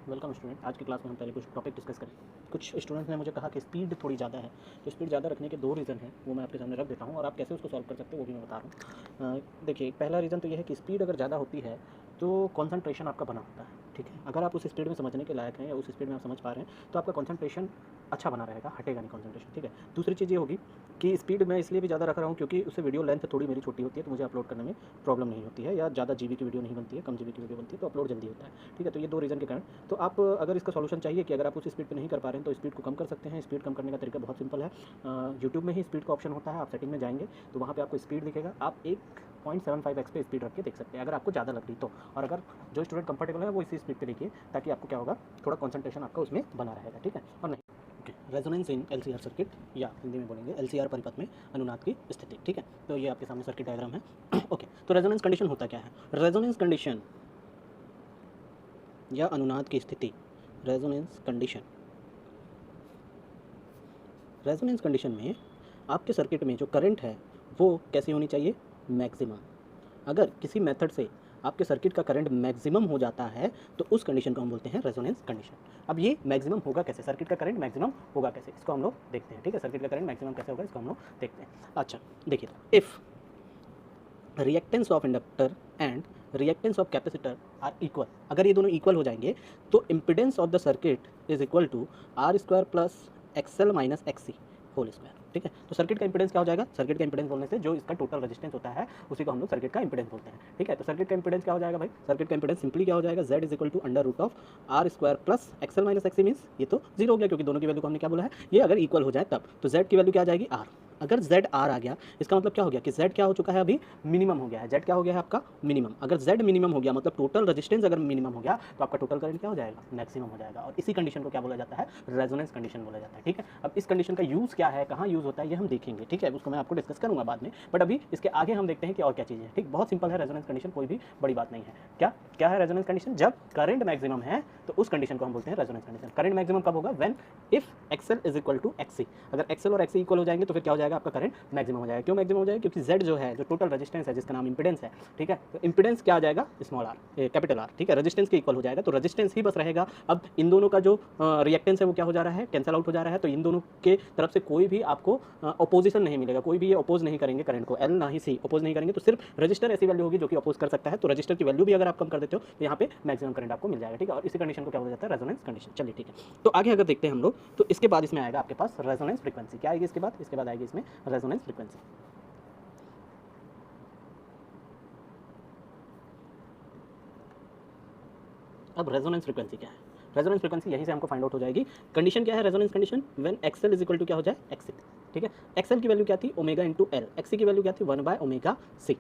Welcome student. आज की class में हम पहले कुछ टॉपिक डिस्कस करें। कुछ स्टूडेंट्स ने मुझे कहा कि स्पीड थोड़ी ज़्यादा है, तो स्पीड ज़्यादा रखने के दो रीज़न हैं, वो मैं आपके सामने रख देता हूँ और आप कैसे उसको सॉल्व कर सकते हो वो भी मैं बता रहा हूँ। देखिए, पहला रीज़न तो ये है कि स्पीड अगर ज़्यादा होती है तो कॉन्सनट्रेशन आपका बना होता है, ठीक है। अगर आप उस स्पीड में समझने के लायक हैं या उस स्पीड में आप समझ पा रहे हैं तो आपका कॉन्सनट्रेशन अच्छा बना रहेगा, हटेगा नहीं कॉन्सनट्रेशन, ठीक है। दूसरी चीज़ ये होगी कि स्पीड मैं इसलिए भी ज़्यादा रख रहा हूँ क्योंकि उससे वीडियो लेंथ थोड़ी मेरी छोटी होती है, तो मुझे अपलोड करने में प्रॉब्लम नहीं होती है, या ज़्यादा जीबी की वीडियो नहीं बनती है, कम जीबी की वीडियो बनती है तो अपलोड जल्दी होता है, ठीक है। तो ये दो रीज़न के कारण तो आप अगर इसका सॉल्यूशन चाहिए कि अगर आप उस स्पीड पे नहीं कर पा रहे हैं तो स्पीड को कम कर सकते हैं। स्पीड कम करने का तरीका बहुत सिंपल है। यूट्यूब में ही स्पीड का ऑप्शन होता है, आप सेटिंग में जाएंगे तो वहाँ पे आपको स्पीड दिखेगा, आप 1.75x पे स्पीड रख के देख सकते हैं अगर आपको ज़्यादा लग रही तो। और अगर जो स्टूडेंट कंफर्टेबल है वो इसी स्पीड पे देखिए, ताकि आपको क्या होगा, थोड़ा कॉन्सेंट्रेशन आपका उसमें बना रहेगा, ठीक है। और नहीं, रेजोनेंस इन एलसीआर सर्किट, या हिंदी में बोलेंगे एलसीआर परिपथ में अनुनाद की स्थिति, ठीक है। तो ये आपके सामने सर्किट डायग्राम है। ओके, तो रेजोनेंस कंडीशन होता क्या है? रेजोनेंस कंडीशन या अनुनाद की स्थिति, रेजोनेंस कंडीशन, रेजोनेंस कंडीशन में आपके सर्किट में जो करंट है वो कैसी होनी चाहिए? मैक्सिमम। अगर किसी मेथड से आपके सर्किट का करंट मैक्सिमम हो जाता है तो उस कंडीशन को हम बोलते हैं रेजोनेंस कंडीशन। अब ये मैक्सिमम होगा कैसे, सर्किट का करंट मैक्सिमम होगा कैसे, इसको हम लोग देखते हैं, ठीक है। सर्किट का करंट मैक्सिमम कैसे होगा इसको हम लोग देखते हैं। अच्छा देखिए, if reactance of inductor and reactance of capacitor are equal, अगर ये दोनों इक्वल हो जाएंगे तो impedance of the circuit is equal to R square plus XL minus XC whole square, ठीक है। तो सर्किट का इंपिडेंस क्या हो जाएगा? सर्किट का इंपिडेंस बोलने से जो इसका टोटल रेजिस्टेंस होता है उसी को हम लोग सर्किट का इंपिडेंस बोलते हैं, ठीक है। तो सर्किट का इंपिडेंस क्या हो जाएगा भाई? सर्किट का इंपिडेंस सिंपली क्या हो जाएगा? Z is equal to under root of R square plus XL minus XC, means ये तो जीरो हो गया क्योंकि दोनों की वैल्यू को हमने क्या बोला है, ये अगर इक्वल हो जाए तब। तो Z की वैल्यू क्या आ जाएगी? R। अगर Z R आ गया इसका मतलब क्या हो गया कि Z क्या हो चुका है, अभी मिनिमम हो गया है। Z क्या हो गया है आपका? मिनिमम। अगर Z मिनिमम हो गया मतलब टोटल रेजिस्टेंस अगर मिनिमम हो गया तो आपका टोटल करंट क्या हो जाएगा? मैक्सिमम हो जाएगा। और इसी कंडीशन को क्या बोला जाता है? रेजोनेंस कंडीशन बोला जाता है, ठीक है। अब इस कंडीशन का यूज़ क्या है, कहाँ यूज़ होता है, ये हम देखेंगे, ठीक है। उसको मैं आपको डिस्कस करूँगा बाद में, बट अभी इसके आगे हम देखते हैं कि और क्या चीज़ है, ठीक। बहुत सिंपल है रेजोनेंस कंडीशन, कोई भी बड़ी बात नहीं है। क्या क्या है रेजोनेंस कंडीशन? जब करंट मैक्सिमम है तो उस कंडीशन को हम बोलते हैं रेजोनेंस कंडीशन। करंट मैक्सिमम कब होगा? When if XL is equal to XC. अगर एक्सएल और एक्सी इक्वल हो जाएंगे तो फिर क्या हो जाएगा? आपका करंट मैक्सिमम हो जाएगा। क्यों मैक्सिमम हो जाएगा? क्योंकि Z जो है, जो टोटल रेजिस्टेंस है जिसका नाम इंपिडेंस है, ठीक है। तो इंपिडेंस क्या आ जाएगा? स्मॉल आर, कैपिटल आर, ठीक है। रेजिस्टेंस के इक्वल हो जाएगा तो रेजिस्टेंस ही बस रहेगा। अब इन दोनों का जो रिएक्टेंस है वो क्या हो जा रहा है? कैंसिल आउट हो जा रहा है। तो इन दोनों के तरफ से कोई भी आपको अपोजिशन नहीं मिलेगा, कोई भी ये अपोज नहीं करेंगे करंट को, L ना ही C अपोज नहीं करेंगे। तो सिर्फ रजिस्टर ऐसी वैल्यू होगी जो कि अपोज कर सकता है। तो रजिस्टर की वैल्यू भी अगर आप कम कर देते हो तो यहाँ पे मैक्सिमम करंट आपको मिल जाएगा, ठीक है। और इसी कंडीशन को क्या बोला जाता है? Resonance condition. चलिए ठीक है, तो आगे अगर देखते हैं हम लोग तो इसके बाद इसमें आएगा आपके पास रेजोनेंस फ्रीक्वेंसी। क्या आएगी इसके बाद? इसके बाद आएगी इसमें रेजोनेंस फ्रीक्वेंसी। अब रेजोनेंस फ्रीक्वेंसी क्या है? रेजोनेंस फ्रीक्वेंसी यहीं से हमको फाइंड आउट हो जाएगी। कंडीशन क्या है resonance condition? When XL is equal to क्या हो जाए? एक्सी, ठीक है। एक्सएल की वैल्यू क्या थी? Omega into L. एक्सी की वैल्यू क्या थी? 1/ओमेगा सी।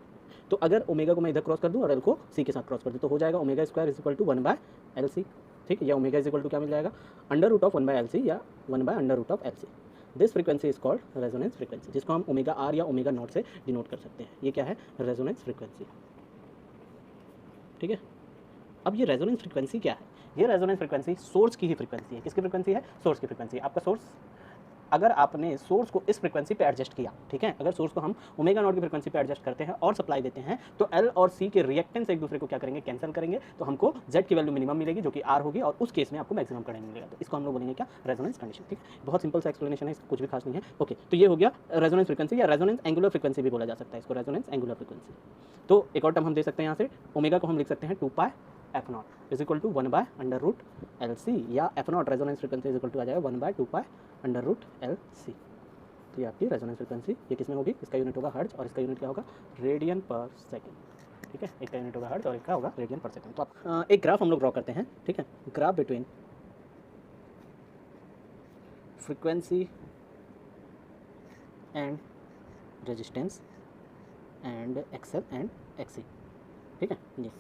तो अगर ओमेगा को मैं इधर क्रॉस कर दूं और एल को सी के साथ क्रॉस कर दूं तो हो जाएगा omega square is equal to 1/LC, ठीक है। या ओमेगा इज इक्वल टू क्या मिल जाएगा? अंडर रूट ऑफ 1/LC या 1/अंडर root of LC। This frequency is called resonance frequency, जिसको हम ओमेगा आर या ओमेगा नॉट से डिनोट कर सकते हैं। ये क्या है? रेजोनेंस फ्रीक्वेंसी, ठीक है। अब ये रेजोनेंस फ्रीक्वेंसी क्या है? ये रेजोनेंस फ्रीक्वेंसी सोर्स की ही फ्रीक्वेंसी है। किसकी फ्रीक्वेंसी है? सोर्स की फ्रीक्वेंसी। आपका सोर्स, अगर आपने सोर्स को इस फ्रीक्वेंसी पे एडजस्ट किया, ठीक है, अगर सोर्स को हम ओमेगा नॉट की फ्रीक्वेंसी पे एडजस्ट करते हैं और सप्लाई देते हैं तो एल और सी के रिएक्टेंस एक दूसरे को क्या करेंगे? कैंसिल करेंगे। तो हमको जेड की वैल्यू मिनिमम मिलेगी जो कि आर होगी, और उस केस में आपको मैक्सिमम करंट मिलेगा। तो इसको हम लोग बोलेंगे क्या? रेजोनेंस कंडीशन, ठीक है। बहुत सिंपल सा एक्सप्लेनेशन है, इसका कुछ भी खास नहीं है। ओके, तो ये हो गया रेजोनेंस फ्रीक्वेंसी, या रेजोनेंस एंगुलर फ्रीक्वेंसी भी बोला जा सकता है इसको, रेजोनेंस एंगुलर फ्रीक्वेंसी। तो एक और टर्म हम दे सकते हैं यहाँ से, ओमेगा को हम लिख सकते हैं 2π/f0 is equal to 1/√LC, या f0 resonance frequency is equal to आ जाएगा 1/2π√LC। तो ये आपकी रेजोनेंस फ्रीक्वेंसी, ये किसमें होगी? इसका यूनिट होगा हर्ट्ज और इसका यूनिट क्या होगा? रेडियन पर सेकंड, ठीक है। एक का यूनिट होगा हर्ट्ज और एक का होगा रेडियन पर सेकंड। तो आप एक ग्राफ हम लोग ड्रॉ करते हैं, ठीक है। Graph between frequency and resistance and XL and XC, ठीक है। ये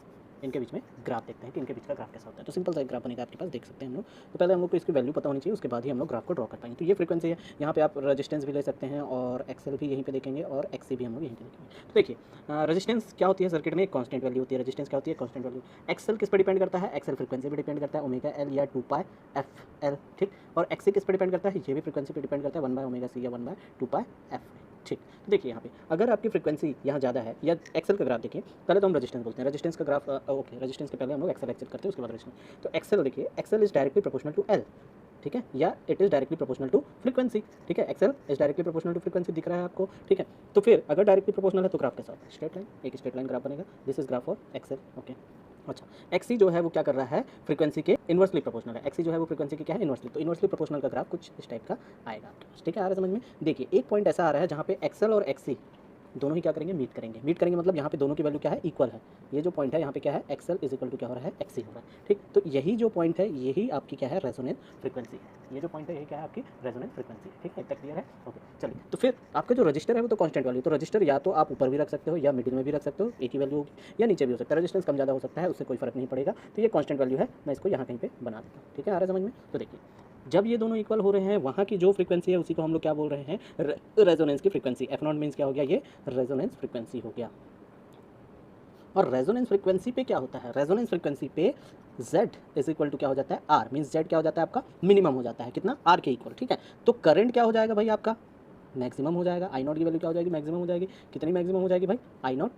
इनके बीच में ग्राफ देखते हैं कि इनके बीच का ग्राफ कैसा होता है। तो सिंपल सा एक ग्राफ बनेगा आपके पास, देख सकते हैं हम लोग। तो पहले हम लोग को इसकी वैल्यू पता होनी चाहिए, उसके बाद ही हम लोग ग्राफ को ड्रॉ कर पाएंगे। तो ये फ्रीक्वेंसी है, यहाँ पे आप रेजिस्टेंस भी ले सकते हैं और एक्सएल भी यहीं पे देखेंगे और एक्सी भी हम लोग यहीं पे देखेंगे। तो देखिए, रेजिस्टेंस क्या होती है सर्किट में? एक कांस्टेंट वैल्यू होती है। रेजिस्टेंस क्या होती है? Constant value. एक्सएल किस पर डिपेंड करता है? एक्सएल फ्रीक्वेंसी पर डिपेंड करता है, ओमेगा एल या 2π/f L, ठीक। और एक्सी किस पर डिपेंड करता है? ये भी फ्रीक्वेंसी पर डिपेंड करता है, 1/ओमेगा सी या 1/2π/f। ठीक, तो देखिए यहाँ पे अगर आपकी फ्रीक्वेंसी यहाँ ज़्यादा है या एक्सेल का ग्राफ देखिए, पहले तो हम रेजिस्टेंस बोलते हैं, रेजिस्टेंस का ग्राफ ओके, रेजिस्टेंस के पहले हम लोग एक्सेल एक्सेल करते हैं, उसके बाद रेजिस्टेंस। तो एक्सेल देखिए, XL is directly proportional to L, ठीक है, या it is directly proportional to frequency, ठीक है, XL is directly proportional to frequency दिख रहा है आपको, ठीक है। तो फिर अगर डायरेक्टली प्रोपोर्शनल है तो ग्राफ कैसा होगा, स्ट्रेट लाइन, एक स्ट्रेट लाइन ग्राफ बनेगा, this is graph for XL, okay. अच्छा, एक्सी जो है वो क्या कर रहा है, फ्रीक्वेंसी के इन्वर्सली प्रोपोर्शनल है, एक्सी जो है वो फ्रीक्वेंसी के क्या है, इन्वर्सली, तो इन्वर्सली प्रोपोर्शनल का ग्राफ कुछ इस टाइप का आएगा आपके पास, ठीक है, आ रहा है समझ में। देखिए एक पॉइंट ऐसा आ रहा है जहाँ पे एक्सेल और एक्सी दोनों ही क्या करेंगे, मीट करेंगे, मीट करेंगे मतलब यहाँ पे दोनों की वैल्यू क्या है, इक्वल है। ये जो पॉइंट है यहाँ पे क्या है, एक्सेल इज इक्वल टू क्या हो रहा है, एक्सी हो रहा है, ठीक। तो यही जो पॉइंट है यही आपकी क्या है, रेजोनेंस फ्रीक्वेंसी है, ये जो पॉइंट है यही क्या है आपकी रेजोनेंस फ्रीक्वेंसी है, ठीक है, इतना क्लियर है, ओके। चलिए, तो फिर आपका जो रजिस्टर है वो तो कांस्टेंट वैल्यू, तो रजिस्टर या तो आप ऊपर भी रख सकते हो या मिडिल में भी रख सकते हो, एक ही वैल्यू होगी, या नीचे भी हो सकता है, रजिस्टेंस कम ज़्यादा हो सकता है, उससे कोई फर्क नहीं पड़ेगा। तो ये कांस्टेंट वैल्यू है, मैं इसको यहाँ कहीं पे बना देता हूँ, ठीक है, आ रहा है समझ में। तो देखिए जब ये दोनों इक्वल हो रहे हैं, वहाँ की जो फ्रीक्वेंसी है उसी को हम लोग क्या बोल रहे हैं, रेजोनेंस की फ्रीक्वेंसी। एफ नॉट मीन्स क्या हो गया, ये रेजोनेंस फ्रीक्वेंसी हो गया। और रेजोनेंस फ्रीक्वेंसी पे क्या होता है, रेजोनेंस फ्रीक्वेंसी पे z इज इक्वल टू क्या हो जाता है, r मीन्स z क्या हो जाता है आपका, मिनिमम हो जाता है, कितना, r के इक्वल, ठीक है। तो करंट क्या हो जाएगा भाई आपका, मैक्सिमम हो जाएगा, आई नॉट की वैल्यू क्या हो जाएगी, मैक्सिमम हो जाएगी, कितनी मैक्सिमम हो जाएगी भाई, आई नॉट,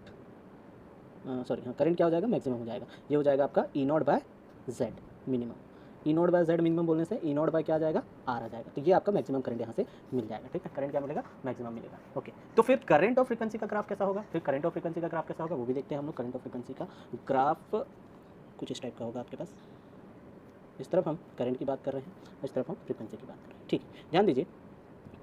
सॉरी हाँ, करंट क्या हो जाएगा, मैक्सिमम हो जाएगा, ये हो जाएगा आपका E nought by Z minimum. E nought by Z minimum बोलने से ई नॉट बाय क्या आ जाएगा, आर आ जाएगा, तो ये आपका मैक्सिमम करंट यहाँ से मिल जाएगा, ठीक है, करंट क्या मिलेगा, मैक्सिमम मिलेगा, ओके। तो फिर करंट और फ्रीक्वेंसी का ग्राफ कैसा होगा, फिर करंट और फ्रीक्वेंसी का ग्राफ कैसा होगा वो भी देखते हैं हम लोग। करंट और फ्रीक्वेंसी का ग्राफ कुछ इस टाइप का होगा आपके पास, इस तरफ हम करंट की बात कर रहे हैं, इस तरफ हम फ्रीक्वेंसी की बात कर रहे हैं, ठीक है। ध्यान दीजिए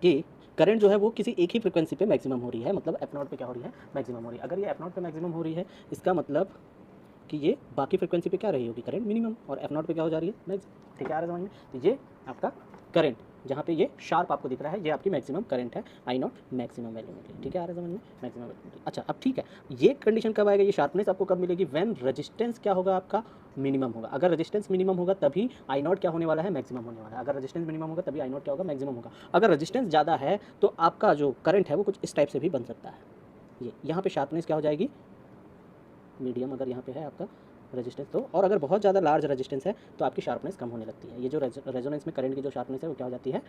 कि करंट जो है वो किसी एक ही फ्रीक्वेंसी पे मैक्सिमम हो रही है, मतलब एफ नॉट पे क्या हो रही है, मैक्सिमम हो रही है। अगर ये एफ नॉट पे मैक्सिमम हो रही है, इसका मतलब कि ये बाकी फ्रीक्वेंसी पे क्या रही होगी, करंट मिनिमम, और एफ नॉट पे क्या हो जा रही है, मैक्स, ठीक है, आ रहा है समझ में। तो ये आपका करंट जहाँ पे ये शार्प आपको दिख रहा है, ये आपकी मैक्सिमम करंट है, आई नॉट मैक्सिमम वैल्यू मिली, ठीक है, आ रहा है समझ में, मैक्सिमम वैल्यू मिली। अच्छा अब ठीक है, ये कंडीशन कब आएगा, ये शार्पनेस आपको कब मिलेगी, व्हेन रेजिस्टेंस क्या होगा आपका, मिनिमम होगा। अगर रेजिस्टेंस मिनिमम होगा तभी आई नॉट क्या होने वाला है, मैक्सिमम होने वाला है। अगर रेजिस्टेंस मिनिमम होगा तभी आई नॉट क्या होगा, मैक्सिमम होगा। अगर रेजिस्टेंस ज़्यादा है तो आपका जो करंट है वो कुछ इस टाइप से भी बन सकता है, ये यहाँ पे शार्पनेस क्या हो जाएगी, मीडियम अगर यहाँ पे है आपका रेजिस्टेंस तो, और अगर बहुत ज़्यादा लार्ज रेजिस्टेंस है तो आपकी शार्पनेस कम होने लगती है। ये जो रेजोनेंस में करंट की जो शार्पनेस है वो क्या हो जाती है,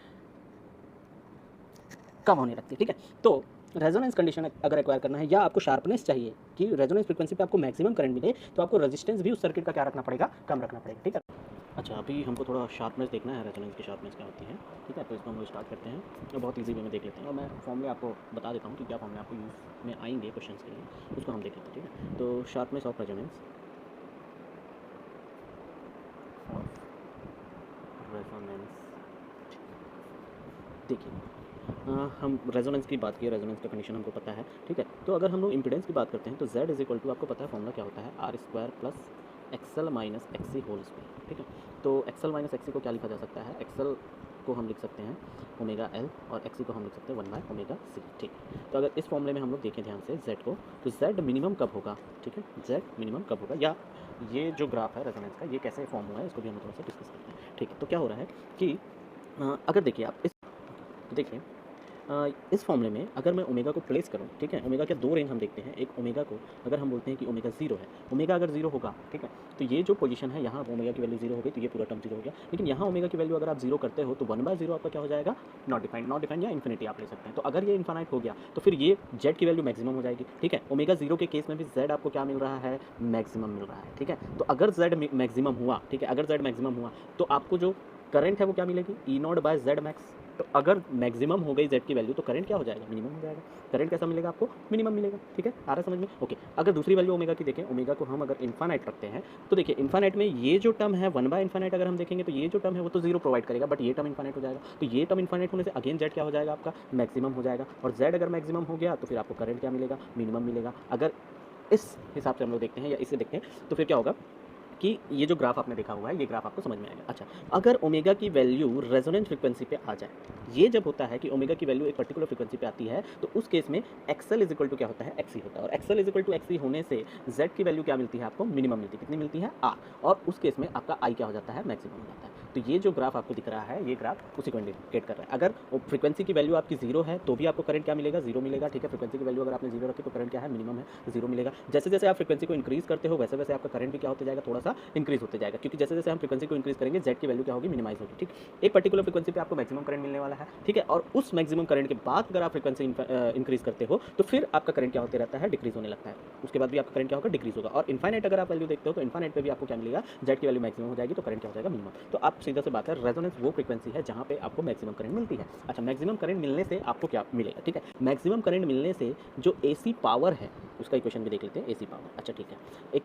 कम होने लगती है, ठीक है। तो रेजोनेंस कंडीशन अगर एक्वायर करना है या आपको शार्पनेस चाहिए कि रेजोनेंस फ्रीक्वेंसी पे आपको मैक्सिमम करंट मिले, तो आपको रेजिस्टेंस भी उस सर्किट का क्या रखना पड़ेगा, कम रखना पड़ेगा, ठीक है। अच्छा अभी हमको थोड़ा शार्पनेस देखना है, रेजोनेंस की शार्पनेस क्या होती है, ठीक है। तो इसको हम लोग स्टार्ट करते हैं, तो बहुत ईजी वे में देख लेते हैं, और मैं फॉर्मूले आपको बता देता हूँ कि क्या फॉर्मूले आपको यूज़ में आएंगे क्वेश्चन के लिए, उसको हम देख लेते हैं, ठीक है। तो शार्पनेस ऑफ रेजोनेंस, देखिए हम रेजोनेंस की बात की, रेजोनेंस का कंडीशन हमको पता है, ठीक है। तो अगर हम लोग इंपीडेंस की बात करते हैं तो Z इज इक्वल टू, आपको पता है फॉर्मूला क्या होता है, R square plus XL minus XC whole square, ठीक है। तो एक्सएल माइनस एक्सी को क्या लिखा जा सकता है, एक्सएल को हम लिख सकते हैं ओमेगा एल और एक्सी को हम लिख सकते हैं 1 बाय ओमेगा सी, ठीक। तो अगर इस फॉर्मूले में हम लोग देखें ध्यान से Z को, तो Z मिनिमम कब होगा, ठीक है, Z मिनिमम कब होगा, या ये जो ग्राफ है रेजोनेंस का ये कैसे फॉर्म हुआ है इसको भी हम थोड़ा सा डिस्कस करते हैं, ठीक है। तो क्या हो रहा है कि अगर देखिए आप इस, तो देखिए इस फॉर्मूले में अगर मैं ओमेगा को प्लेस करूं, ठीक है, ओमेगा के दो रेंज हम देखते हैं, एक ओमेगा को अगर हम बोलते हैं कि ओमेगा 0 है, ओमेगा अगर 0 होगा, ठीक है, तो ये जो पोजीशन है यहाँ ओमेगा की वैल्यू 0 हो गई तो ये पूरा टर्म 0 हो गया। लेकिन यहाँ ओमेगा की वैल्यू अगर आप 0 करते हो तो 1/0 आपका क्या हो जाएगा, नॉट डिफाइंड या इन्फिनिटी आप ले सकते हैं। तो अगर ये इन्फानाइट हो गया तो फिर ये जेड की वैल्यू मैक्सिमम हो जाएगी, ठीक है। ओमेगा 0 के केस में भी जेड आपको क्या मिल रहा है, मैक्सिमम मिल रहा है, ठीक है। तो अगर जेड मैक्सिमम हुआ, ठीक है, अगर जेड मैक्सिमम हुआ तो आपको जो करंट है वो क्या मिलेगी, ई नॉट बाय जेड मैक्स। तो अगर मैक्सिमम हो गई जेड की वैल्यू तो करंट क्या हो जाएगा, मिनिमम हो जाएगा। करंट कैसा मिलेगा आपको, मिनिमम मिलेगा, ठीक है, आ रहा है समझ में, ओके। अगर दूसरी वैल्यू ओमेगा की देखें, ओमेगा को हम अगर इन्फानाइट रखते हैं तो देखिए इन्फानाइट में ये जो टर्म है 1 बाय इन्फानाइट अगर हम देखेंगे तो ये जो टर्म है वो तो 0 प्रोवाइड करेगा, बट ये टर्म इन्फानाइट हो जाएगा। तो ये टर्म इन्फानाइट होने से अगेन जेड क्या हो जाएगा आपका, मैक्सिमम हो जाएगा। और जेड अगर मैक्सिमम हो गया तो फिर आपको करंट क्या मिलेगा, मिनिमम मिलेगा। अगर इस हिसाब से हम लोग देखते हैं या इससे देखते हैं तो फिर क्या होगा कि ये जो ग्राफ आपने देखा हुआ है ये ग्राफ आपको समझ में आएगा। अच्छा अगर ओमेगा की वैल्यू रेजोनेंस फ्रीक्वेंसी पे आ जाए, ये जब होता है कि ओमेगा की वैल्यू एक पर्टिकुलर फ्रीक्वेंसी पे आती है तो उस केस में एक्सएल इज इक्वल टू क्या होता है, एक्सी होता है। और XL is equal to XC होने से जेड की वैल्यू क्या मिलती है आपको, मिनिमम मिलती है। कितनी मिलती है, आर। और उस केस में आपका आई क्या हो जाता है, मैक्सिमम हो जाता है। तो ये जो ग्राफ आपको दिख रहा है ये ग्राफ उसी को इंडिकेट कर रहा है। अगर फ्रीक्वेंसी की वैल्यू आपकी 0 है तो भी आपको करंट क्या मिलेगा, 0 मिलेगा, ठीक है। फ्रीक्वेंसी की वैल्यू अगर आपने 0 रखी तो करंट क्या है, मिनिमम है, 0 मिलेगा। जैसे जैसे आप फ्रीक्वेंसी को इंक्रीज करते हो वैसे वैसे आपका करंट भी क्या होता जाएगा, थोड़ा सा इंक्रीज होते जाएगा, क्योंकि जैसे जैसे हम फ्रीक्वेंसी को इंक्रीज करेंगे जेड की वैल्यू क्या होगी, मिनिमाइज होगी। ठीक, एक पर्टिकुलर फ्रीक्वेंसी पे आपको मैक्सिमम करंट मिलने वाला है, ठीक है, और उस मैक्सिमम करंट के बाद अगर आप फ्रीक्वेंसी इंक्रीज करते हो तो फिर आपका करंट क्या होते रहता है, डिक्रीज होने लगता है, उसके बाद भी आपका करंट क्या होगा, डिक्रीज होगा। और इनफाइनाइट अगर आप वैल्यू देखते हो तो इनफाइनाइट पे भी आपको क्या मिलेगा, जेड की वैल्यू मैक्सिमम हो जाएगी तो करंट क्या हो जाएगा, मिनिमम। तो आप सीधा से बात है, रेजोनेंस वो फ्रीक्वेंसी है जहाँ पे आपको मैक्सिमम करंट मिलती है। अच्छा, मैक्सिमम करंट मिलने से आपको क्या मिलेगा, ठीक है, मैक्सिमम करंट मिलने से जो एसी पावर है उसका इक्वेशन भी देख लेते हैं, एसी पावर। अच्छा ठीक है, एक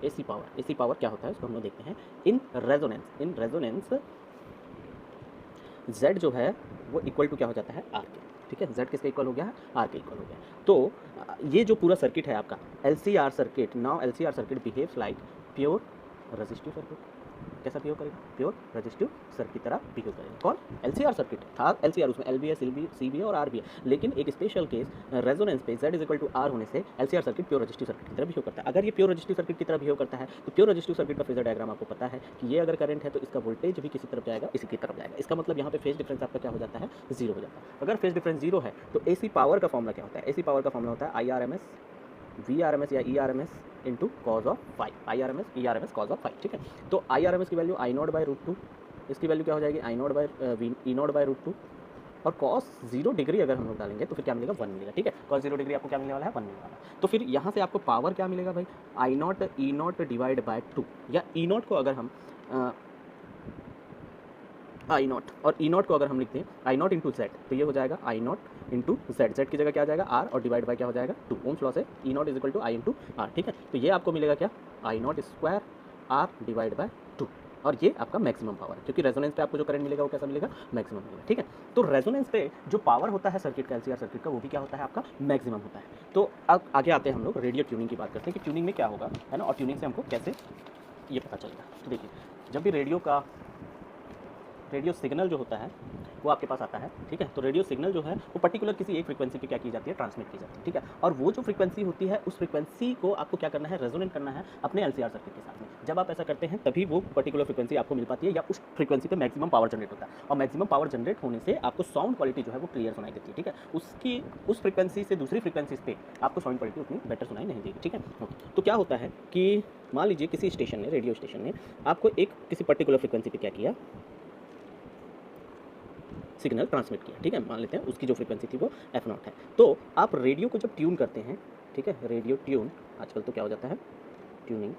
एसी पावर क्या होता है उसको हम लोग देखते हैं। इन रेजोनेंस Z जो है वो इक्वल टू क्या हो जाता है, आर के, ठीक है, Z किसके इक्वल हो गया, आर के इक्वल हो गया। तो ये जो पूरा सर्किट है आपका LCR circuit, now LCR circuit behaves like pure resistive circuit. कैसा बिहेव करेगा, प्योर रेजिस्टिव सर्किट की तरह बिहेव करेगा। कौन, LCR सर्किट था, LCR उसमें LB है, CB है और R भी है, लेकिन एक स्पेशल केस रेजोनेंस पे Z इक्वल टू R होने से LCR circuit pure resistive circuit की तरह बिहेव करता है। अगर ये प्योर रेजिस्टिव सर्किट की तरह बिहेव करता है तो प्योर रेजिस्टिव सर्किट का फेजर डायग्राम आपको पता है कि ये अगर करंट है तो इसका वोल्टेज भी किसी तरफ जाएगा, इसी की तरफ जाएगा। इसका मतलब यहाँ पे फेज डिफरेंस आपका क्या हो जाता है, जीरो हो जाता है। अगर फेज डिफरेंस जीरो है तो AC पावर का फॉर्मूला क्या होता है, AC पावर का फॉर्मूला होता है IRMS VRMS या ERMS into cos of five, IRMS ERMS cause of five, ठीक है। तो IRMS की वैल्यू I0/√2, इसकी वैल्यू क्या हो जाएगी, E0/√2, और cos 0 डिग्री अगर हम लोग डालेंगे तो फिर क्या मिलेगा, 1 मिलेगा, ठीक है। cos 0 डिग्री आपको क्या मिलने वाला है, 1 मिलने वाला है। तो फिर यहाँ से आपको पावर क्या मिलेगा भाई, I0 E0 डिवाइड बाय 2, या E0 को अगर हम I0 और E0 को अगर हम लिखते हैं I0 इंटू Z तो ये हो जाएगा I0 इंटू Z की जगह क्या आ जाएगा R, और डिवाइड बाय क्या हो जाएगा 2, ओम्स लॉ से E0 is equal to I into R, ठीक है। तो ये आपको मिलेगा क्या, I0 square R divide by 2, और ये आपका मैक्सिमम पावर है, क्योंकि रेजोनेंस पे आपको जो करंट मिलेगा वो कैसा मिलेगा, मैक्सिमम मिलेगा, ठीक है। तो रेजोनेंस पे जो पावर होता है सर्किट का, LCR सर्किट का, वो भी क्या होता है आपका मैक्सिमम होता है। तो अब आगे आते हैं हम लोग रेडियो ट्यूनिंग की बात करते हैं कि ट्यूनिंग में क्या होगा, है ना, और ट्यूनिंग से हमको कैसे ये पता चलेगा। तो देखिए, जब भी रेडियो सिग्नल जो होता है वो आपके पास आता है, ठीक है, तो रेडियो सिग्नल जो है वो पर्टिकुलर किसी एक फ्रीक्वेंसी पे क्या की जाती है, ट्रांसमिट की जाती है, ठीक है। और वो जो फ्रीक्वेंसी होती है उस फ्रीक्वेंसी को आपको क्या करना है, रेजोनेट करना है अपने LCR सर्किट के साथ में। जब आप ऐसा करते हैं तभी वो पर्टिकुलर फ्रीक्वेंसी आपको मिल पाती है, या उस फ्रीक्वेंसी पे मैक्सिमम पावर जनरेट होता है, और मैक्सिमम पावर जनरेट होने से आपको साउंड क्वालिटी जो है वो क्लियर सुनाई देती है, ठीक है। उसकी उस फ्रीक्वेंसी से दूसरी फ्रीक्वेंसी पे आपको साउंड क्वालिटी उतनी बेटर सुनाई नहीं देगी, ठीक है। तो क्या होता है कि मान लीजिए किसी स्टेशन ने, रेडियो स्टेशन ने आपको एक किसी पर्टिकुलर फ्रीक्वेंसी पे क्या किया, सिग्नल ट्रांसमिट किया, ठीक है, मान लेते हैं उसकी जो फ्रीक्वेंसी थी वो F0 है। तो आप रेडियो को जब ट्यून करते हैं, ठीक है, रेडियो ट्यून आजकल तो क्या हो जाता है, ट्यूनिंग,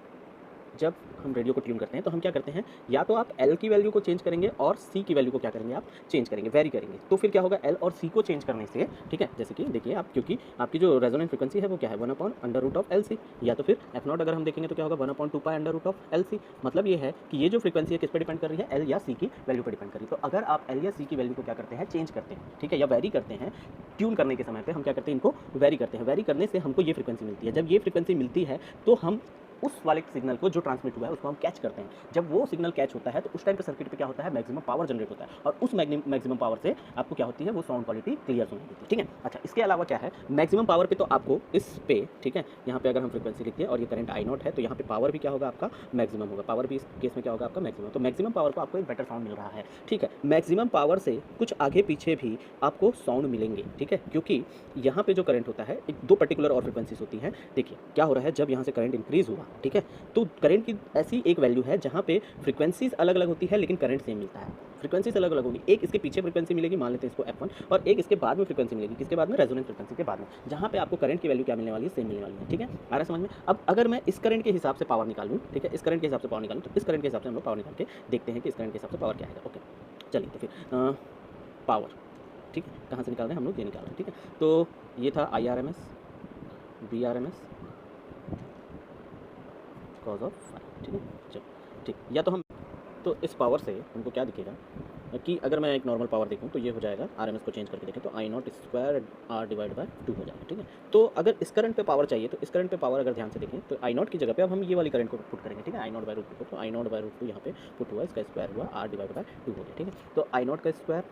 जब हम रेडियो को ट्यून करते हैं तो हम क्या करते हैं, या तो आप L की वैल्यू को चेंज करेंगे और C की वैल्यू को क्या करेंगे, आप चेंज करेंगे, वेरी करेंगे। तो फिर क्या होगा, L और C को चेंज करने से, ठीक है, जैसे कि देखिए आप, क्योंकि आपकी जो रेजोनेंट फ्रीक्वेंसी है वो क्या है, 1/√LC, या तो फिर F0 अगर हम देखेंगे तो क्या होगा, 1/2π√LC। मतलब ये है कि ये जो फ्रीक्वेंसी है किस पे डिपेंड कर रही है, L या C की वैल्यू पर डिपेंड कर रही है। तो अगर आप L या C की वैल्यू को क्या करते हैं, चेंज करते हैं, ठीक है, या वेरी करते हैं, ट्यून करने के समय पे हम क्या करते हैं, इनको वेरी करते हैं। वेरी करने से हमको ये फ्रीक्वेंसी मिलती है। जब ये फ्रीक्वेंसी मिलती है तो हम उस वाले सिग्नल को जो ट्रांसमिट हुआ है उसको हम कैच करते हैं। जब वो सिग्नल कैच होता है तो उस टाइम पे सर्किट पे क्या होता है, मैक्सिमम पावर जनरेट होता है, और उस मैक्सिमम पावर से आपको क्या होती है, वो साउंड क्वालिटी क्लियर सुनाई देती है, ठीक है। अच्छा, इसके अलावा क्या है, मैक्सिमम पावर पे तो आपको इस पे, ठीक है, यहाँ पे अगर हम फ्रीक्वेंसी लिखते हैं और ये करंट I0 है तो यहाँ पे पावर भी क्या होगा आपका, मैक्सिमम होगा, पावर भी इस केस में क्या होगा आपका मैक्सिमम। तो मैक्सिमम पावर को आपको एक बेटर साउंड मिल रहा है, ठीक है। मैक्सिमम पावर से कुछ आगे पीछे भी आपको साउंड मिलेंगे, ठीक है, क्योंकि यहाँ पे जो करंट होता है, एक दो पर्टिकुलर और फ्रीक्वेंसीज होती हैं। देखिए क्या हो रहा है, जब यहाँ से करंट इंक्रीज हुआ, ठीक है, तो करंट की ऐसी एक वैल्यू है जहाँ पे फ्रीक्वेंसीज अलग अलग होती है लेकिन करंट सेम मिलता है। फ्रीक्वेंसीज अलग अलग होगी, एक इसके पीछे फ्रीक्वेंसी मिलेगी, मान लेते हैं इसको F1, और एक इसके बाद में फ्रीक्वेंसी मिलेगी, किसके बाद में, रेजोनेंस फ्रीक्वेंसी के बाद में, जहाँ पे आपको करंट की वैल्यू क्या मिलने वाली है, सेम मिलने वाली है, ठीक है। आ रहा है समझ में। अब अगर मैं इस करंट के हिसाब से पावर निकालूँ, ठीक है, इस करंट के हिसाब से पावर निकालूँ, तो इस करंट के हिसाब से हम लोग पावर निकाल के देखते हैं कि इस करंट के हिसाब से पावर क्या है। ओके, चलिए तो फिर पावर, ठीक है, कहाँ से निकाल रहे हैं हम लोग, ये निकाल रहे हैं, ठीक है। तो ये था IRMS VRMS cause of five, ठीक है। चलो ठीक, या तो हम, तो इस पावर से हमको क्या दिखेगा कि अगर मैं एक नॉर्मल पावर देखूं तो ये हो जाएगा, RMS को चेंज करके देखें तो I0 square R divide by 2 हो जाएगा, ठीक है। तो अगर इस करंट पे पावर चाहिए तो इस करंट पे पावर अगर ध्यान से देखें तो I0 की जगह पे अब हम ये वाली करंट को पुट करेंगे, ठीक है, I0/√2, तो I0/√2 यहाँ पे पुट हुआ, इसका स्क्वायर हुआ, R डिवाइड बाय 2 हो गया, ठीक है। तो I0 का स्क्वायर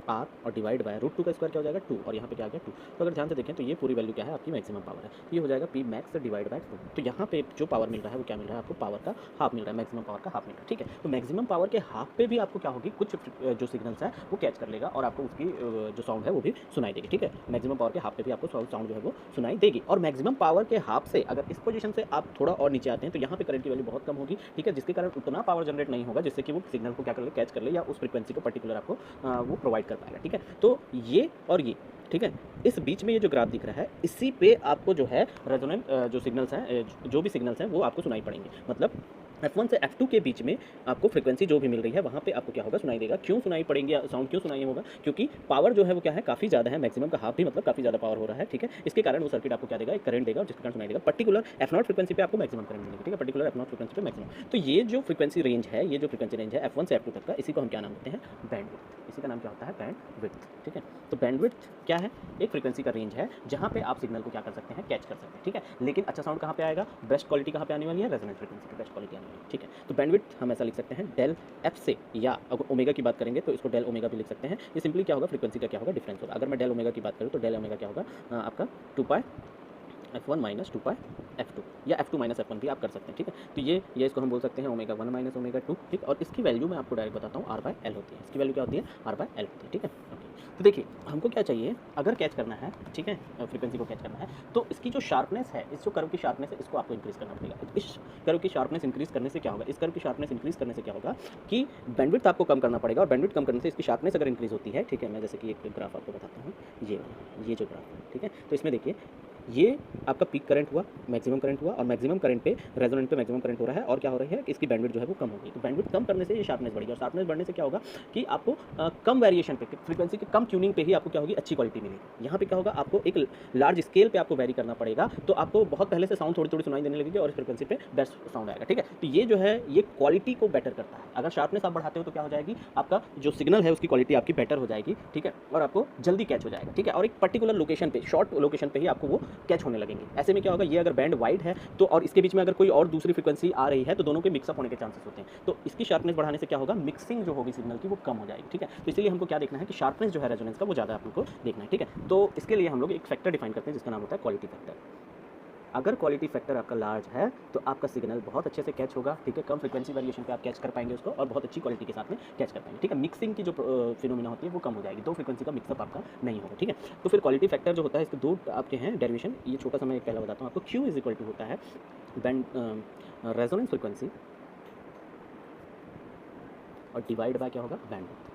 आर और डिवाइड बाय रूट 2 का स्क्वायर क्या हो जाएगा 2 और यहाँ पे क्या आ गया 2। तो अगर ध्यान से देखें तो ये पूरी वैल्यू क्या है आपकी मैक्सिमम पावर है, ये हो जाएगा पी मैक्स डिवाइड बाय 2। तो यहाँ पे जो पावर मिल रहा है वो क्या मिल रहा है आपको, पावर का हाफ मिल रहा है, मैक्सिमम पावर का हाफ मिल रहा है। ठीक है, तो मैक्सिमम पावर के हाफ पे भी आपको क्या होगी, कुछ जो सिग्नल्स है वो कैच कर लेगा और आपको उसकी जो साउंड है वो भी सुनाई देगी। ठीक है, मैक्सिमम पावर के हाफ पे भी आपको साउंड जो है वो सुनाई देगी। और मैक्सिमम पावर के हाफ से अगर इस पोजीशन से आप थोड़ा और नीचे आते हैं तो यहाँ पे करंट की वैल्यू बहुत कम होगी। ठीक है, जिसके कारण उतना पावर जनरेट नहीं होगा जिससे कि वो सिग्नल को क्या कर ले, कैच कर ले या उस फ्रीक्वेंसी को पर्टिकुलर आपको वो प्रोवाइड कर पाएगा। ठीक है, तो ये और ये, ठीक है, इस बीच में ये जो ग्राफ दिख रहा है इसी पे आपको जो है रेजोनेंट जो सिग्नल्स हैं, जो भी सिग्नल्स हैं वो आपको सुनाई पड़ेंगे। मतलब F1 से F2 के बीच में आपको फ्रीक्वेंसी जो भी मिल रही है वहाँ पे आपको क्या होगा, सुनाई देगा। क्यों सुनाई पड़ेंगे, साउंड क्यों सुनाई होगा, क्योंकि पावर जो है वो क्या है, काफ़ी ज़्यादा है, मैक्सिमम का हाफ भी मतलब काफ़ी ज़्यादा पावर हो रहा है। ठीक है, इसके कारण वो सर्किट आपको क्या देगा, एक करंट देगा और जिसके कारण सुनाई देगा। पर्टिकुलर F0 फ्रीक्वेंसी पे आपको मैक्सिमम करंट मिलेगी। ठीक है, पर्टिकुलर F0 फ्रीक्वेंसी पे मैक्सिमम। तो ये जो फ्रीक्वेंसी रेंज है, ये जो फ्रीक्वेंसी रेंज है F1 से F2 तक का, इसी को हम क्या नाम देते हैं, बैंडविड्थ। इसी का नाम क्या होता है, बैंडविड्थ। ठीक है, तो बैंडविड्थ क्या है, एक फ्रीक्वेंसी का रेंज है जहाँ पे आप सिग्नल को क्या कर सकते हैं, कैच कर सकते हैं। ठीक है, लेकिन अच्छा साउंड कहाँ पे आएगा, बेस्ट क्वालिटी कहाँ पे आने वाली है, रेजोनेंट फ्रीक्वेंसी पे बेस्ट क्वालिटी आने वाली है। ठीक है, तो बैंडविड्थ हम ऐसा लिख सकते हैं डेल एफ से, या अगर ओमेगा की बात करेंगे तो इसको डेल ओमेगा भी लिख सकते हैं। ये सिंपली क्या होगा, फ्रीक्वेंसी का क्या होगा, डिफरेंस होगा। अगर मैं डेल ओमेगा की बात करूँ तो डेल ओमेगा क्या होगा आपका 2 पाई F1 माइनस 2 पाई F2 या F2 माइनस F1 भी आप कर सकते हैं। ठीक है, तो ये इसको हम बोल सकते हैं ओमेगा 1 माइनस ओमेगा 2। ठीक, और इसकी वैल्यू मैं आपको डायरेक्ट बताता हूँ, R बाय एल होती है। इसकी वैल्यू क्या होती है, R बाय एल होती है। ठीक है, ओके। तो देखिए हमको क्या चाहिए, अगर कैच करना है, ठीक है, फ्रीक्वेंसी को कैच करना है तो इसकी जो शार्पनेस है, इस जो कर्व की शार्पनेस है, इसको आपको इंक्रीज करना पड़ेगा। इस कर्व की शार्पनेस इंक्रीज करने से क्या होगा, इस कर्व की शार्पनेस इंक्रीज करने से क्या होगा कि बैंडविड्थ आपको कम करना पड़ेगा और बैंडविड्थ कम करने से इसकी शार्पनेस अगर इंक्रीज होती है। ठीक है, मैं जैसे कि एक ग्राफ आपको बताता हूँ, ये जो ग्राफ है, ठीक है, तो इसमें देखिए ये आपका पीक करंट हुआ, मैक्सिमम करंट हुआ, और मैक्सिमम करंट पे रेजोनेंट पे मैक्सिमम करंट हो रहा है और क्या हो रही है, इसकी बैंडविड्थ जो है वो कम होगी। तो बैंडविड्थ कम करने से ये शार्पनेस बढ़ेगी और शार्पनेस बढ़ने से क्या होगा कि आपको कम वेरिएशन पे, फ्रीक्वेंसी के कम ट्यूनिंग पे ही आपको क्या होगी, अच्छी क्वालिटी मिलेगी। यहाँ पे क्या होगा, आपको एक लार्ज स्केल पे आपको वेरी करना पड़ेगा, तो आपको बहुत पहले से साउंड थोड़ी थोड़ी सुनाई देने लगेगी और इस फ्रीक्वेंसी पे बेस्ट साउंड आएगा। ठीक है, तो ये जो है ये क्वालिटी को बेटर करता है। अगर शार्पनेस आप बढ़ाते हो तो क्या हो जाएगी, आपका जो सिग्नल है उसकी क्वालिटी आपकी बेटर हो जाएगी। ठीक है, और आपको जल्दी कैच हो जाएगा। ठीक है, और एक पर्टिकुलर लोकेशन पे, शॉर्ट लोकेशन पे ही आपको वो कैच होने लगेंगे। ऐसे में क्या होगा, ये अगर बैंड वाइड है तो और इसके बीच में अगर कोई और दूसरी फ्रीक्वेंसी आ रही है तो दोनों के मिक्सअप होने के चांसेस होते हैं। तो इसकी शार्पनेस बढ़ाने से क्या होगा, मिक्सिंग जो होगी सिग्नल की वो कम हो जाएगी। ठीक है, तो इसलिए हमको क्या देखना है कि शार्पनेस जो है रेजोनेंस का वो ज़्यादा आपको देखना है। ठीक है, तो इसके लिए हम लोग एक फैक्टर डिफाइन करते हैं जिसका नाम होता है क्वालिटी फैक्टर। अगर क्वालिटी फैक्टर आपका लार्ज है तो आपका सिग्नल बहुत अच्छे से कैच होगा। ठीक है, कम फ्रीक्वेंसी वेरिएशन पे आप कैच कर पाएंगे उसको और बहुत अच्छी क्वालिटी के साथ में कैच कर पाएंगे। ठीक है, मिक्सिंग की जो फिनोमिना होती है वो कम हो जाएगी, दो फ्रीक्वेंसी का मिक्सअप आपका नहीं होगा। ठीक है, तो फिर क्वालिटी फैक्टर जो होता है इसके दो आपके हैं डेरिवेशन। ये छोटा सा मैं एक पहला बताता हूँ आपको। Q इज इक्वल टू होता है बैंड रेजोनेंस फ्रीक्वेंसी और डिवाइड बाय क्या होगा, bandwidth.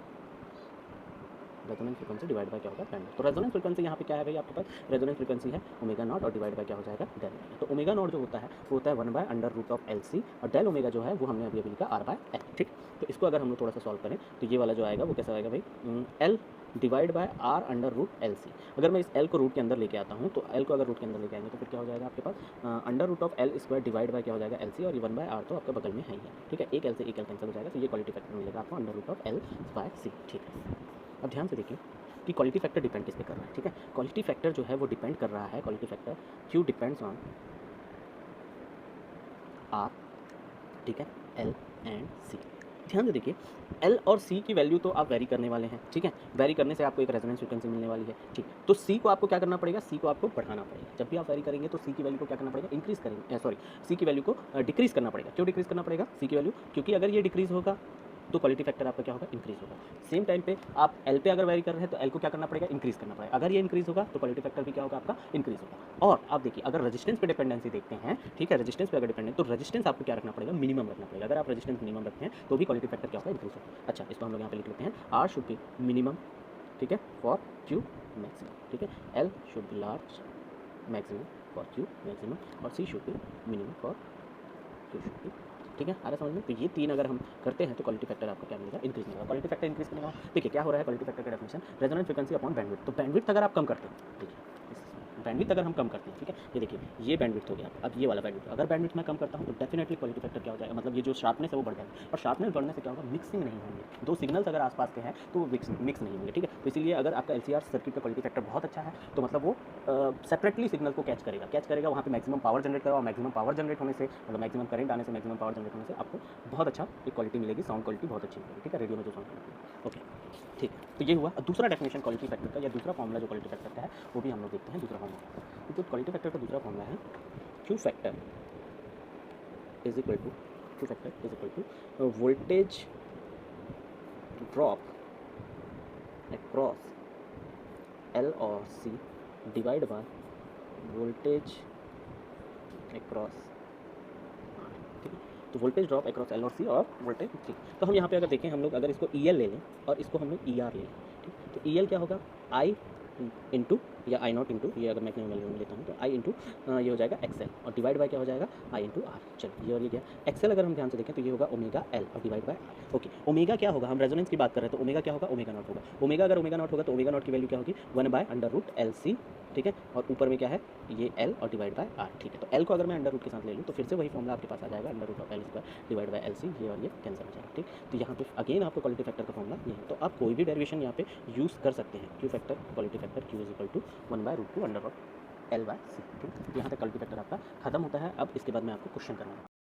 Resonance frequency divide by क्या होगा, बैंडविड्थ। तो रेजोनेंस फ्रीक्वेंसी यहाँ पे क्या है भाई, आपके पास रेजोनेंस फ्रीक्वेंसी है ओमेगा नॉट और डिवाइड बाय क्या हो जाएगा, डेल ओमेगा। तो ओमेगा नॉट जो होता है वो होता है 1 by under root of L C और डेल ओमेगा जो है वो हमने अभी लिखा R बाय एल। ठीक, तो इसको अगर हम लोग थोड़ा सा सॉल्व करें तो ये वाला जो आएगा वो कैसा आएगा भाई, L divide by R under root L C. अगर मैं इस एल को रूट के अंदर लेके आता हूँ तो एल को अगर रूट के अंदर लेके आएंगे तो फिर क्या हो जाएगा आपके पास under root of L square divide by क्या हो जाएगा एल सी, और ये 1 बाय आर तो आपके बगल में है ही है। ठीक है, एक एल से एक एल कैंसिल हो जाएगा, तो ये क्वालिटी फैक्टर मिलेगा आपको under root of L by C. ठीक है, अब ध्यान से देखिए कि क्वालिटी फैक्टर डिपेंड किस पे कर रहा है। ठीक है, क्वालिटी फैक्टर जो है वो डिपेंड कर रहा है, quality factor Q depends on R, ठीक है, L एंड C। ध्यान से देखिए L और C की वैल्यू तो आप वेरी करने वाले हैं। ठीक है, वेरी करने से आपको एक रेजोनेंस फ्रीक्वेंसी मिलने वाली है। ठीक, तो C को आपको क्या करना पड़ेगा, C को आपको बढ़ाना पड़ेगा। जब भी आप वेरी करेंगे तो C की वैल्यू को क्या करना पड़ेगा, इंक्रीज करेंगे, सॉरी C की वैल्यू को डिक्रीज करना पड़ेगा। क्यों डिक्रीज करना पड़ेगा C की वैल्यू, क्योंकि अगर ये डिक्रीज होगा तो क्वालिटी फैक्टर आपका क्या होगा, इंक्रीज होगा। सेम टाइम पे आप एल पे अगर वेरी कर रहे हैं तो एल को क्या करना पड़ेगा, इंक्रीज करना पड़ेगा। अगर ये इंक्रीज होगा तो क्वालिटी फैक्टर भी क्या होगा आपका, इंक्रीज होगा। और आप देखिए अगर रेजिस्टेंस पे डिपेंडेंसी देखते हैं, ठीक है, रेजिस्टेंस पे अगर डिपेंडेंट तो रेजिस्टेंस आपको क्या रखना पड़ेगा, मिनिमम रखना पड़ेगा। अगर आप रेजिस्टेंस मिनिमम रखते हैं तो भी क्वालिटी फैक्टर क्या होगा, इंक्रीज होगा। अच्छा, इसको हम लोग यहाँ पे लिख लेते हैं, आर शुड बी मिनिमम, ठीक है, फॉर Q मैक्सिमम। ठीक है, L should be large maximum for Q maximum और C should be minimum for Q should be. ठीक है, आ रहा समझ में। तो ये तीन अगर हम करते हैं तो क्वालिटी फैक्टर आपको क्या मिलेगा, इंक्रीज मिलेगा। क्वालिटी फैक्टर इंक्रीज करने का देखिए क्या हो रहा है, क्वालिटी फैक्टर का definition resonance frequency upon bandwidth. तो बैंडविड्थ अगर आप कम करते हैं, देखिए बैंडविड्थ अगर हम कम करते हैं, ठीक है, ये देखिए ये बैंडविड्थ हो गया। अब ये वाला बैंडविड्थ, अगर बैंडविड्थ मैं कम करता हूँ तो डेफिनेटली क्वालिटी फैक्टर क्या हो जाएगा, मतलब ये जो शार्पनेस है वो बढ़ जाएगा। और शार्पनेस बढ़ने से क्या होगा, मिक्सिंग नहीं होंगे। दो सिग्नल्स अगर आसपास के हैं तो वो मिक्स नहीं होंगे। ठीक है, तो इसीलिए अगर आपका LCR सर्किट का क्वालिटी फैक्टर बहुत अच्छा है तो मतलब वो सेपरेटली सिग्नल को कैच करेगा वहाँ पे मैक्सिमम पावर जनरेट करेगा और मैक्सिमम पावर जनरेट होने से, मतलब मैक्सिमम करंट आने से, मैक्सिमम पावर जनरेट होने से आपको बहुत अच्छा एक क्वालिटी मिलेगी, साउंड क्वालिटी बहुत अच्छी मिलेगी। ठीक है, रेडियो में जो साउंड क्वालिटी। ओके। ठीक है, तो ये हुआ दूसरा डेफिनेशन क्वालिटी फैक्टर का, या दूसरा फॉर्मूला जो क्वालिटी फैक्टर का है वो भी हम लोग देखते हैं। दूसरा फॉर्मूला, तो क्वालिटी फैक्टर का दूसरा फॉर्मूला है Q factor is equal to voltage drop across L और C divide by voltage across, ठीक है। तो वोल्टेज ड्रॉप अक्रॉस एल और सी और वोल्टेज, ठीक। तो हम यहाँ पे अगर देखें, हम लोग अगर इसको ई एल ले लें और इसको हम लोग ई आर ले लें, ठीक। तो ई एल क्या होगा, आई इंटू या आई नॉट इंटू, ये अगर मैक्सिमम वैल्यू में लेता हूँ तो आई इंटू ये हो जाएगा एक्सएल, और डिवाइड बाय क्या हो जाएगा, आई इंटू आर। चलो ये और ये क्या, एक्सएल अगर हम ध्यान से देखें तो ये होगा ओमेगा एल और divide by R. Okay, omega क्या होगा, हम रेजोनेंस की बात कर रहे हैं तो ओमेगा क्या होगा, ओमेगा नॉट होगा। ओमेगा अगर ओमेगा नॉट होगा तो ओमेगा नॉट की वैल्यू क्या होगी, 1/√LC, ठीक है। और ऊपर में क्या है, ये एल और डिवाइड बाय आर, ठीक है। तो एल को अगर मैं अंडर रूट के साथ ले लूँ तो फिर से वही फॉर्मूला आपके पास आ जाएगा, √L² डिवाइड बाय LC, ये और ये कैंसिल हो जाएगा, ठीक। तो यहाँ पे अगेन आपको क्वालिटी फैक्टर का फॉर्मूला ये है, तो आप कोई भी डेरिवेशन यहाँ पे यूज़ कर सकते हैं। Q factor, quality factor Q is equal to 1/√2 under L/C, ठीक। यहाँ तक क्वालिटी फैक्टर आपका खत्म होता है। अब इसके बाद मैं आपको क्वेश्चन करना है।